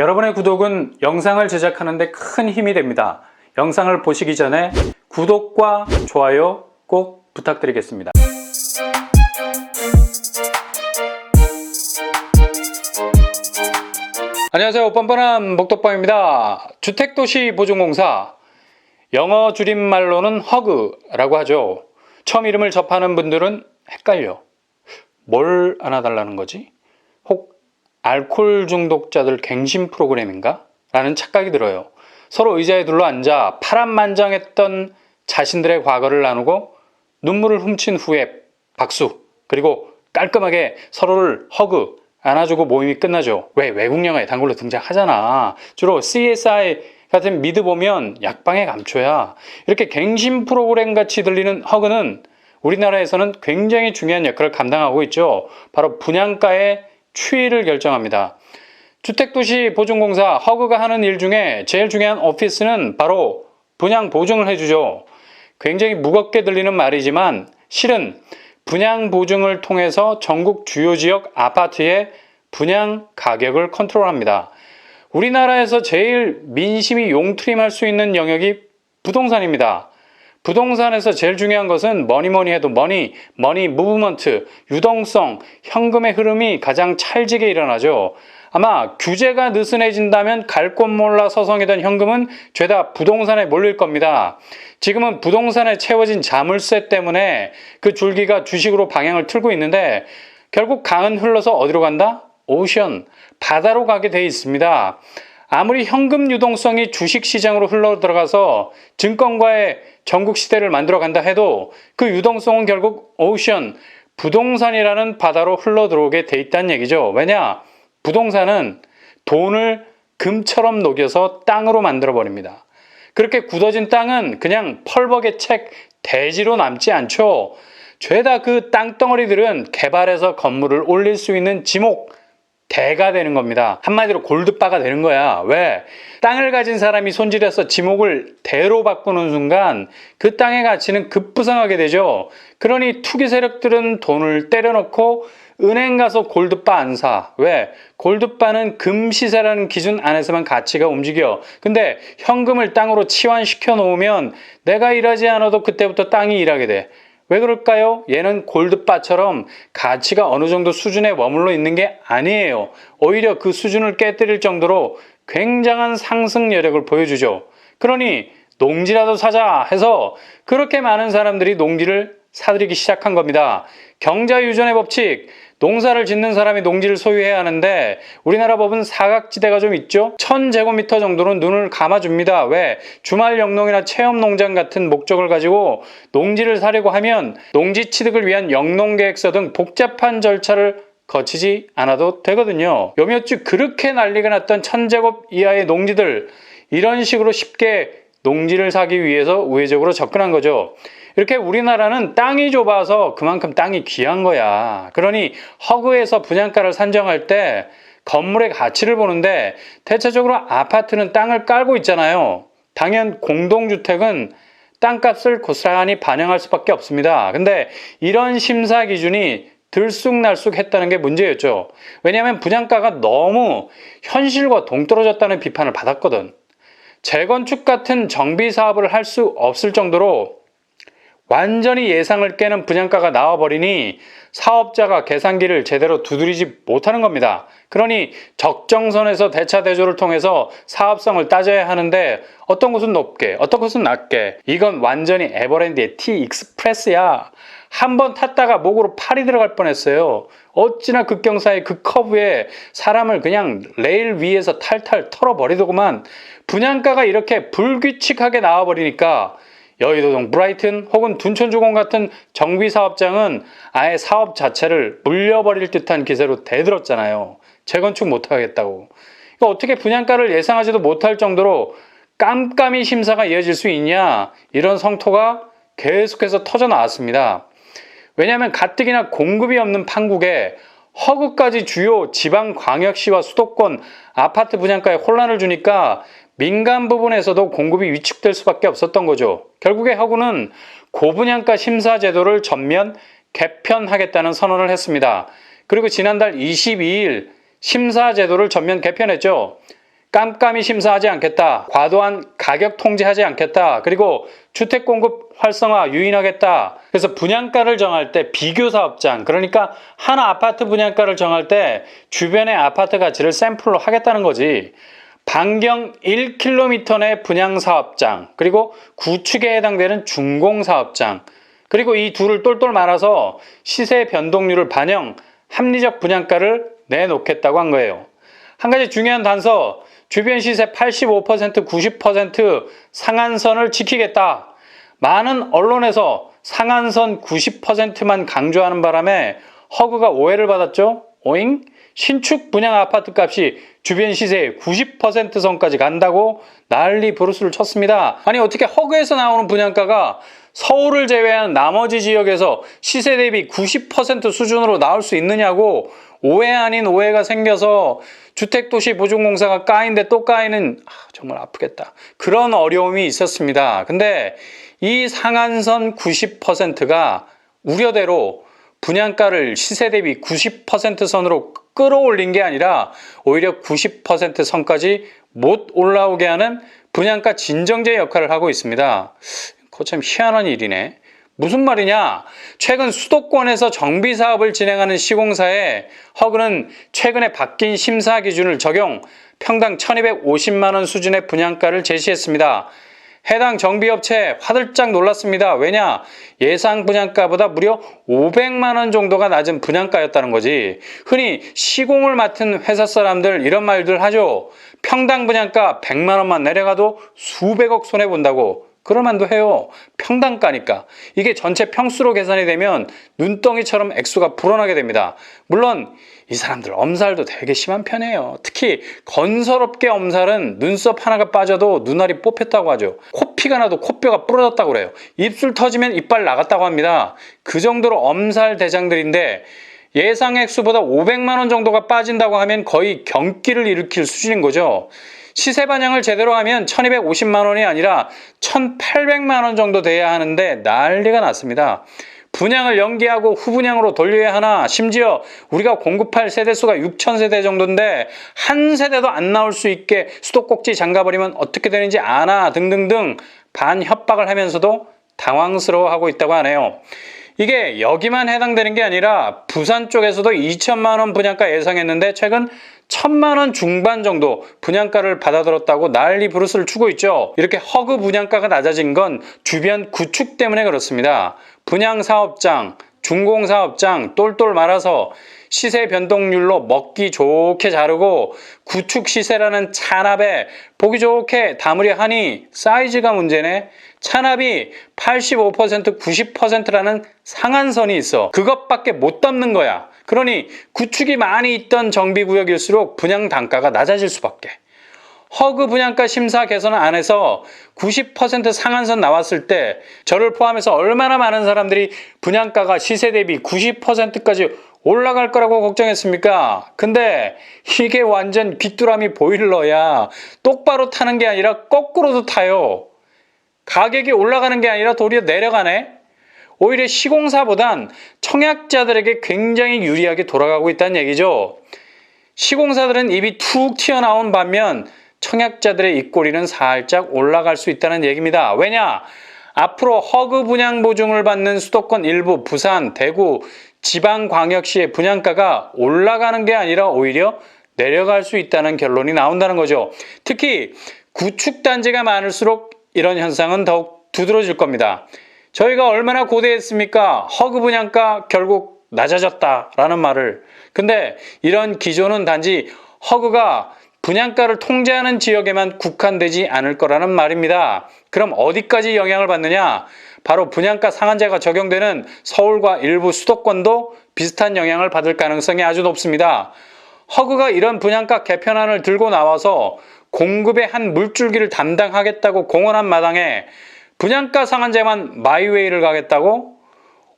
여러분의 구독은 영상을 제작하는 데 큰 힘이 됩니다. 영상을 보시기 전에 구독과 좋아요 꼭 부탁드리겠습니다. 안녕하세요. 뻔뻔한 목덕방입니다. 주택도시보증공사, 영어 줄임말로는 허그라고 하죠. 처음 이름을 접하는 분들은 헷갈려. 뭘 안아달라는 거지? 혹 알코올 중독자들 갱신 프로그램인가? 라는 착각이 들어요. 서로 의자에 둘러앉아 파란만장했던 자신들의 과거를 나누고 눈물을 훔친 후에 박수, 그리고 깔끔하게 서로를 허그, 안아주고 모임이 끝나죠. 왜? 외국 영화에 단골로 등장하잖아. 주로 CSI 같은 미드 보면 약방의 감초야. 이렇게 갱신 프로그램 같이 들리는 허그는 우리나라에서는 굉장히 중요한 역할을 감당하고 있죠. 바로 분양가의 추이를 결정합니다. 주택도시보증공사 허그가 하는 일 중에 제일 중요한 오피스는 바로 분양 보증을 해주죠. 굉장히 무겁게 들리는 말이지만 실은 분양 보증을 통해서 전국 주요 지역 아파트의 분양 가격을 컨트롤합니다. 우리나라에서 제일 민심이 용트림할 수 있는 영역이 부동산입니다. 부동산에서 제일 중요한 것은 뭐니 해도 머니 무브먼트, 유동성, 현금의 흐름이 가장 찰지게 일어나죠. 아마 규제가 느슨해진다면 갈 곳 몰라 서성이던 현금은 죄다 부동산에 몰릴 겁니다. 지금은 부동산에 채워진 자물쇠 때문에 그 줄기가 주식으로 방향을 틀고 있는데 결국 강은 흘러서 어디로 간다? 오션, 바다로 가게 돼 있습니다. 아무리 현금 유동성이 주식시장으로 흘러 들어가서 증권가의 전국시대를 만들어 간다 해도 그 유동성은 결국 오션, 부동산이라는 바다로 흘러 들어오게 돼 있다는 얘기죠. 왜냐? 부동산은 돈을 금처럼 녹여서 땅으로 만들어 버립니다. 그렇게 굳어진 땅은 그냥 펄벅의 책, 대지로 남지 않죠. 죄다 그 땅덩어리들은 개발해서 건물을 올릴 수 있는 지목, 대가 되는 겁니다. 한마디로 골드바가 되는 거야. 왜? 땅을 가진 사람이 손질해서 지목을 대로 바꾸는 순간 그 땅의 가치는 급부상하게 되죠. 그러니 투기 세력들은 돈을 때려넣고 은행 가서 골드바 안 사. 왜? 골드바는 금시세라는 기준 안에서만 가치가 움직여. 근데 현금을 땅으로 치환시켜 놓으면 내가 일하지 않아도 그때부터 땅이 일하게 돼. 왜 그럴까요? 얘는 골드바처럼 가치가 어느 정도 수준에 머물러 있는 게 아니에요. 오히려 그 수준을 깨뜨릴 정도로 굉장한 상승 여력을 보여주죠. 그러니 농지라도 사자 해서 그렇게 많은 사람들이 농지를 사들이기 시작한 겁니다. 경자유전의 법칙, 농사를 짓는 사람이 농지를 소유해야 하는데 우리나라 법은 사각지대가 좀 있죠. 1000제곱미터 정도는 눈을 감아줍니다. 왜? 주말 영농이나 체험농장 같은 목적을 가지고 농지를 사려고 하면 농지 취득을 위한 영농계획서 등 복잡한 절차를 거치지 않아도 되거든요. 요 몇 주 그렇게 난리가 났던 1000제곱 이하의 농지들, 이런 식으로 쉽게 농지를 사기 위해서 우회적으로 접근한 거죠. 이렇게 우리나라는 땅이 좁아서 그만큼 땅이 귀한 거야. 그러니 허그에서 분양가를 산정할 때 건물의 가치를 보는데 대체적으로 아파트는 땅을 깔고 있잖아요. 당연 공동주택은 땅값을 고스란히 반영할 수밖에 없습니다. 근데 이런 심사 기준이 들쑥날쑥했다는 게 문제였죠. 왜냐하면 분양가가 너무 현실과 동떨어졌다는 비판을 받았거든. 재건축 같은 정비 사업을 할 수 없을 정도로 완전히 예상을 깨는 분양가가 나와버리니 사업자가 계산기를 제대로 두드리지 못하는 겁니다. 그러니 적정선에서 대차대조를 통해서 사업성을 따져야 하는데 어떤 곳은 높게, 어떤 곳은 낮게. 이건 완전히 에버랜드의 T-익스프레스야. 한번 탔다가 목으로 팔이 들어갈 뻔했어요. 어찌나 극경사의 그 커브에 사람을 그냥 레일 위에서 탈탈 털어버리더구만. 분양가가 이렇게 불규칙하게 나와버리니까 여의도동 브라이튼 혹은 둔촌주공 같은 정비사업장은 아예 사업 자체를 물려버릴 듯한 기세로 대들었잖아요. 재건축 못하겠다고. 그러니까 어떻게 분양가를 예상하지도 못할 정도로 깜깜이 심사가 이어질 수 있냐, 이런 성토가 계속해서 터져 나왔습니다. 왜냐하면 가뜩이나 공급이 없는 판국에 허그까지 주요 지방광역시와 수도권 아파트 분양가에 혼란을 주니까 민간 부분에서도 공급이 위축될 수밖에 없었던 거죠. 결국에 허그는 고분양가 심사 제도를 전면 개편하겠다는 선언을 했습니다. 그리고 지난달 22일 심사 제도를 전면 개편했죠. 깜깜이 심사하지 않겠다. 과도한 가격 통제하지 않겠다. 그리고 주택 공급 활성화 유인하겠다. 그래서 분양가를 정할 때 비교사업장, 그러니까 한 아파트 분양가를 정할 때 주변의 아파트 가치를 샘플로 하겠다는 거지. 반경 1km 내 분양사업장, 그리고 구축에 해당되는 준공사업장, 그리고 이 둘을 똘똘 말아서 시세 변동률을 반영, 합리적 분양가를 내놓겠다고 한 거예요. 한 가지 중요한 단서, 주변 시세 85%, 90% 상한선을 지키겠다. 많은 언론에서 상한선 90%만 강조하는 바람에 허그가 오해를 받았죠. 오잉? 신축 분양 아파트 값이 주변 시세의 90% 선까지 간다고 난리 부르스를 쳤습니다. 아니 어떻게 허그에서 나오는 분양가가 서울을 제외한 나머지 지역에서 시세 대비 90% 수준으로 나올 수 있느냐고 오해 아닌 오해가 생겨서 주택도시보증공사가 까인데 또 까이는 정말 아프겠다. 그런 어려움이 있었습니다. 근데 이 상한선 90%가 우려대로 분양가를 시세 대비 90% 선으로 끌어올린 게 아니라 오히려 90% 선까지 못 올라오게 하는 분양가 진정제 역할을 하고 있습니다. 그거 참 희한한 일이네. 무슨 말이냐? 최근 수도권에서 정비사업을 진행하는 시공사에 허그는 최근에 바뀐 심사 기준을 적용, 평당 1250만 원 수준의 분양가를 제시했습니다. 해당 정비업체 화들짝 놀랐습니다. 왜냐? 예상 분양가보다 무려 500만 원 정도가 낮은 분양가였다는 거지. 흔히 시공을 맡은 회사 사람들 이런 말들 하죠. 평당 분양가 100만 원만 내려가도 수백억 손해본다고. 그럴만도 해요. 평당가니까. 이게 전체 평수로 계산이 되면 눈덩이처럼 액수가 불어나게 됩니다. 물론 이 사람들 엄살도 되게 심한 편이에요. 특히 건설업계 엄살은 눈썹 하나가 빠져도 눈알이 뽑혔다고 하죠. 코피가 나도 코뼈가 부러졌다고 그래요. 입술 터지면 이빨 나갔다고 합니다. 그 정도로 엄살 대장들인데 예상 액수보다 500만 원 정도가 빠진다고 하면 거의 경기를 일으킬 수준인 거죠. 시세 반영을 제대로 하면 1250만 원이 아니라 1800만 원 정도 돼야 하는데 난리가 났습니다. 분양을 연기하고 후분양으로 돌려야 하나, 심지어 우리가 공급할 세대수가 6000세대 정도인데 한 세대도 안 나올 수 있게 수도꼭지 잠가버리면 어떻게 되는지 아나 등등등 반협박을 하면서도 당황스러워하고 있다고 하네요. 이게 여기만 해당되는 게 아니라 부산 쪽에서도 2천만 원 분양가 예상했는데 최근 1000만 원 중반 정도 분양가를 받아들었다고 난리 부르스를 추고 있죠. 이렇게 허그 분양가가 낮아진 건 주변 구축 때문에 그렇습니다. 분양사업장, 준공사업장 똘똘 말아서 시세 변동률로 먹기 좋게 자르고 구축 시세라는 찬압에 보기 좋게 담으려 하니 사이즈가 문제네. 찬압이 85%, 90%라는 상한선이 있어. 그것밖에 못 담는 거야. 그러니 구축이 많이 있던 정비구역일수록 분양 단가가 낮아질 수밖에. 허그 분양가 심사 개선 안에서 90% 상한선 나왔을 때 저를 포함해서 얼마나 많은 사람들이 분양가가 시세 대비 90%까지 올라갈 거라고 걱정했습니까? 근데 이게 완전 귀뚜라미 보일러야. 똑바로 타는 게 아니라 거꾸로도 타요. 가격이 올라가는 게 아니라 도리어 내려가네. 오히려 시공사보단 청약자들에게 굉장히 유리하게 돌아가고 있다는 얘기죠. 시공사들은 입이 툭 튀어나온 반면 청약자들의 입꼬리는 살짝 올라갈 수 있다는 얘기입니다. 왜냐? 앞으로 허그 분양 보증을 받는 수도권 일부, 부산, 대구, 지방광역시의 분양가가 올라가는 게 아니라 오히려 내려갈 수 있다는 결론이 나온다는 거죠. 특히 구축단지가 많을수록 이런 현상은 더욱 두드러질 겁니다. 저희가 얼마나 고대했습니까? 허그 분양가 결국 낮아졌다라는 말을. 근데 이런 기조는 단지 허그가 분양가를 통제하는 지역에만 국한되지 않을 거라는 말입니다. 그럼 어디까지 영향을 받느냐? 바로 분양가 상한제가 적용되는 서울과 일부 수도권도 비슷한 영향을 받을 가능성이 아주 높습니다. 허그가 이런 분양가 개편안을 들고 나와서 공급의 한 물줄기를 담당하겠다고 공언한 마당에 분양가 상한제만 마이웨이를 가겠다고?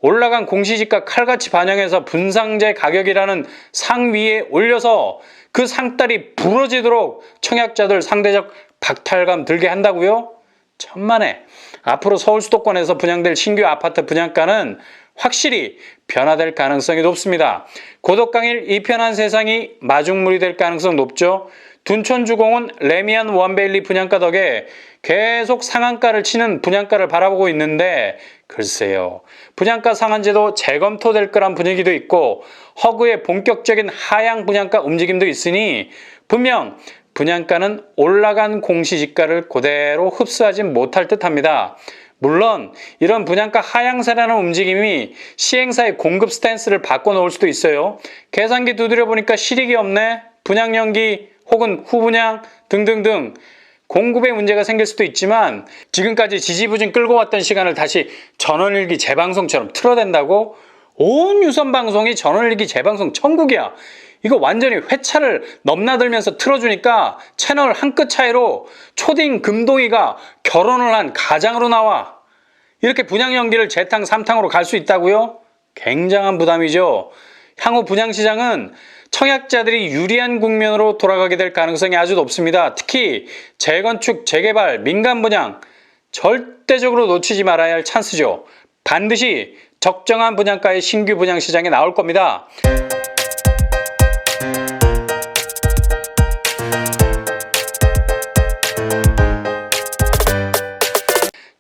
올라간 공시지가 칼같이 반영해서 분상제 가격이라는 상 위에 올려서 그 상다리 부러지도록 청약자들 상대적 박탈감 들게 한다고요? 천만에. 앞으로 서울 수도권에서 분양될 신규 아파트 분양가는 확실히 변화될 가능성이 높습니다. 고독강일 이편한 세상이 마중물이 될 가능성 높죠. 둔촌주공은 레미안 원베일리 분양가 덕에 계속 상한가를 치는 분양가를 바라보고 있는데 글쎄요. 분양가 상한제도 재검토될 거란 분위기도 있고 허그의 본격적인 하향 분양가 움직임도 있으니 분명 분양가는 올라간 공시지가를 그대로 흡수하진 못할 듯합니다. 물론 이런 분양가 하향세라는 움직임이 시행사의 공급 스탠스를 바꿔놓을 수도 있어요. 계산기 두드려보니까 실익이 없네. 분양 연기 혹은 후분양 등등등 공급에 문제가 생길 수도 있지만 지금까지 지지부진 끌고 왔던 시간을 다시 전원일기 재방송처럼 틀어댄다고? 온 유선방송이 전원일기 재방송 천국이야. 이거 완전히 회차를 넘나들면서 틀어주니까 채널 한 끗 차이로 초딩 금동이가 결혼을 한 가장으로 나와. 이렇게 분양 연기를 재탕 3탕으로 갈 수 있다고요? 굉장한 부담이죠. 향후 분양시장은 청약자들이 유리한 국면으로 돌아가게 될 가능성이 아주 높습니다. 특히 재건축, 재개발, 민간 분양 절대적으로 놓치지 말아야 할 찬스죠. 반드시 적정한 분양가의 신규 분양 시장에 나올 겁니다.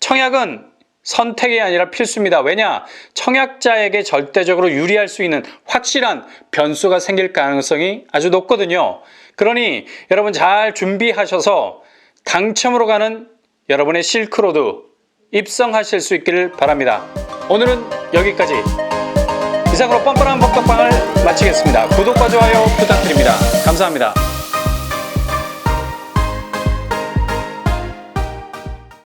청약은 선택이 아니라 필수입니다. 왜냐? 청약자에게 절대적으로 유리할 수 있는 확실한 변수가 생길 가능성이 아주 높거든요. 그러니 여러분 잘 준비하셔서 당첨으로 가는 여러분의 실크로드 입성하실 수 있기를 바랍니다. 오늘은 여기까지. 이상으로 뻔뻔한 복덕방을 마치겠습니다. 구독과 좋아요 부탁드립니다. 감사합니다.